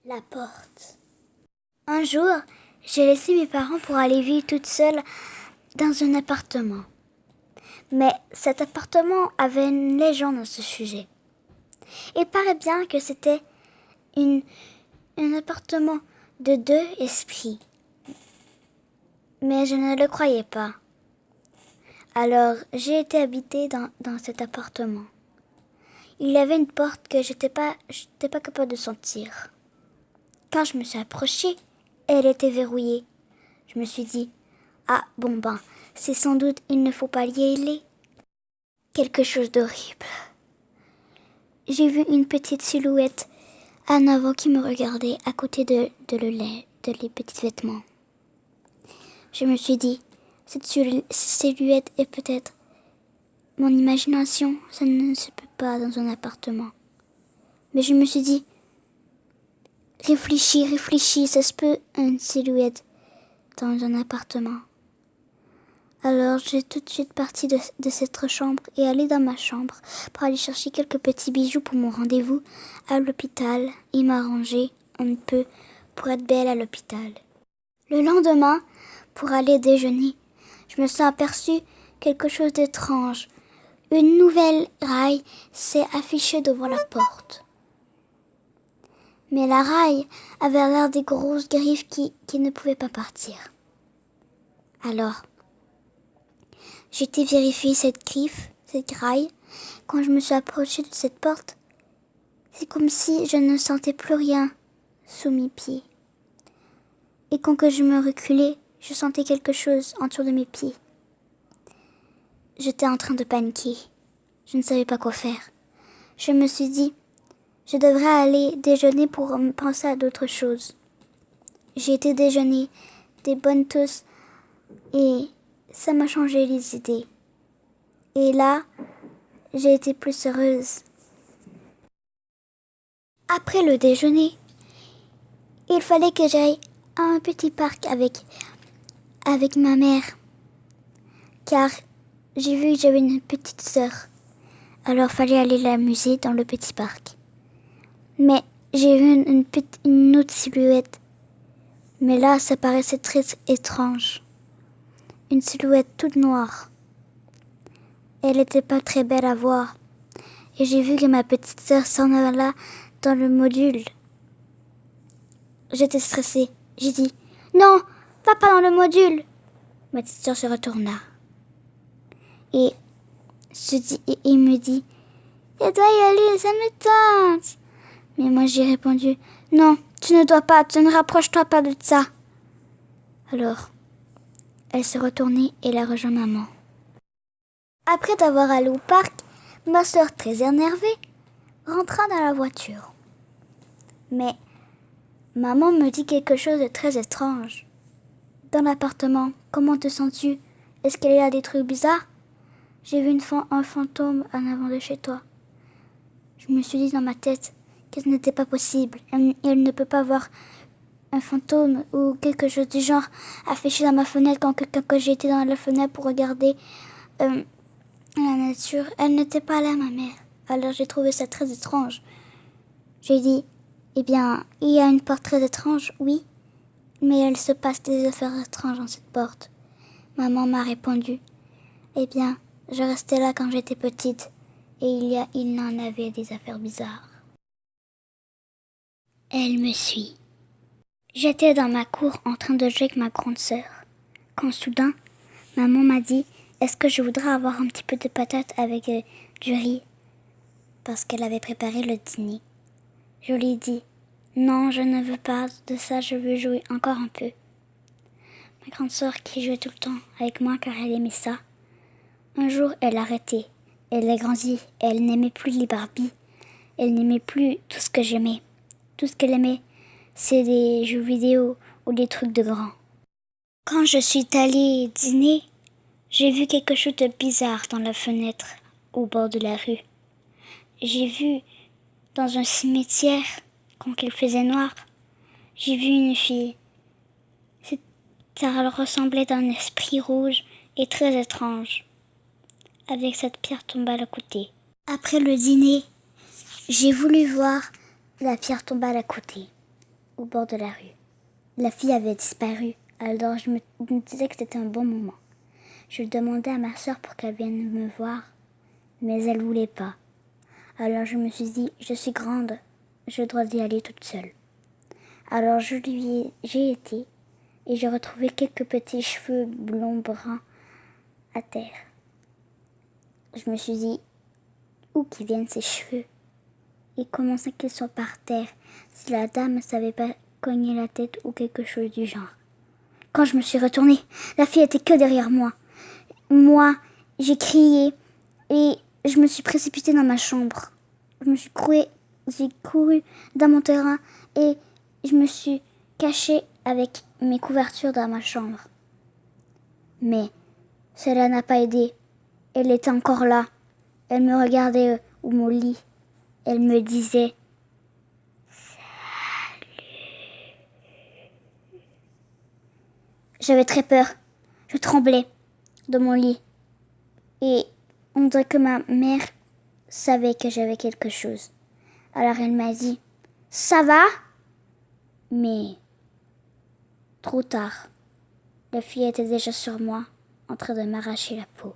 La porte. Un jour, j'ai laissé mes parents pour aller vivre toute seule dans un appartement. Mais cet appartement avait une légende à ce sujet. Il paraît bien que c'était un appartement de deux esprits. Mais je ne le croyais pas. Alors, j'ai été habitée dans cet appartement. Il y avait une porte que j'étais pas capable de sentir. Quand je me suis approchée, elle était verrouillée. Je me suis dit, ah bon ben, c'est sans doute il ne faut pas y aller. Quelque chose d'horrible. J'ai vu une petite silhouette en avant qui me regardait à côté de les petits vêtements. Je me suis dit, cette silhouette est peut-être mon imagination, ça ne se peut pas dans un appartement. Mais je me suis dit, réfléchis, ça se peut une silhouette dans un appartement. Alors j'ai tout de suite parti de cette chambre et allé dans ma chambre pour aller chercher quelques petits bijoux pour mon rendez-vous à l'hôpital et m'arranger un peu pour être belle à l'hôpital. Le lendemain, pour aller déjeuner, je me suis aperçue quelque chose d'étrange. Une nouvelle raille s'est affichée devant la porte. Mais la raille avait l'air des grosses griffes qui ne pouvaient pas partir. Alors, j'ai été vérifier cette raille. Quand je me suis approchée de cette porte, c'est comme si je ne sentais plus rien sous mes pieds. Et quand je me reculais, je sentais quelque chose autour de mes pieds. J'étais en train de paniquer. Je ne savais pas quoi faire. Je me suis dit, je devrais aller déjeuner pour penser à d'autres choses. J'ai été déjeuner des bonnes toasts et ça m'a changé les idées. Et là, j'ai été plus heureuse. Après le déjeuner, il fallait que j'aille à un petit parc avec ma mère. Car j'ai vu que j'avais une petite sœur. Alors il fallait aller l'amuser dans le petit parc. Mais j'ai vu une autre silhouette. Mais là, ça paraissait très étrange. Une silhouette toute noire. Elle n'était pas très belle à voir. Et j'ai vu que ma petite sœur s'en alla dans le module. J'étais stressée. J'ai dit, non, va pas dans le module. Ma petite sœur se retourna. Et il me dit, je dois y aller, ça me tente. Mais moi j'ai répondu, non, tu ne dois pas, tu ne rapproches-toi pas de ça. Alors, elle s'est retournée et elle a rejoint maman. Après d'avoir allé au parc, ma sœur, très énervée, rentra dans la voiture. Mais maman me dit quelque chose de très étrange. Dans l'appartement, comment te sens-tu? Est-ce qu'il y a des trucs bizarres? J'ai vu un fantôme en avant de chez toi. Je me suis dit dans ma tête que ce n'était pas possible. Elle ne peut pas voir un fantôme ou quelque chose du genre affiché dans ma fenêtre quand j'ai été dans la fenêtre pour regarder la nature. Elle n'était pas là, ma mère. Alors j'ai trouvé ça très étrange. J'ai dit, eh bien, il y a une porte très étrange, oui, mais il se passe des affaires étranges dans cette porte. Maman m'a répondu, eh bien, je restais là quand j'étais petite et il en avait des affaires bizarres. Elle me suit. J'étais dans ma cour en train de jouer avec ma grande sœur. Quand soudain, maman m'a dit, est-ce que je voudrais avoir un petit peu de patates avec du riz? Parce qu'elle avait préparé le dîner. Je lui ai dit, non, je ne veux pas de ça, je veux jouer encore un peu. Ma grande sœur qui jouait tout le temps avec moi car elle aimait ça. Un jour, elle a arrêté. Elle a grandi. Elle n'aimait plus les Barbies. Elle n'aimait plus tout ce que j'aimais. Tout ce qu'elle aimait, c'est des jeux vidéo ou des trucs de grands. Quand je suis allée dîner, j'ai vu quelque chose de bizarre dans la fenêtre au bord de la rue. J'ai vu dans un cimetière, quand il faisait noir, j'ai vu une fille. Ça ressemblait à un esprit rouge et très étrange, avec cette pierre tombale à côté. Après le dîner, j'ai voulu voir la pierre tombale à côté. au bord de la rue. La fille avait disparu, alors je me disais que c'était un bon moment. Je demandais à ma sœur pour qu'elle vienne me voir, mais elle ne voulait pas. Alors je me suis dit, je suis grande, je dois y aller toute seule. Alors j'ai été et j'ai retrouvé quelques petits cheveux blonds bruns à terre. Je me suis dit, où qu'ils viennent ces cheveux? Et comment c'est qu'ils sont par terre si la dame ne savait pas cogner la tête ou quelque chose du genre? Quand je me suis retournée, la fille était que derrière moi. Moi, j'ai crié et je me suis précipitée dans ma chambre. J'ai couru dans mon terrain et je me suis cachée avec mes couvertures dans ma chambre. Mais cela n'a pas aidé. Elle était encore là. Elle me regardait au mon lit. Elle me disait J'avais très peur. Je tremblais de mon lit. Et on dirait que ma mère savait que j'avais quelque chose. Alors elle m'a dit « Ça va ?» Mais trop tard. La fille était déjà sur moi, en train de m'arracher la peau.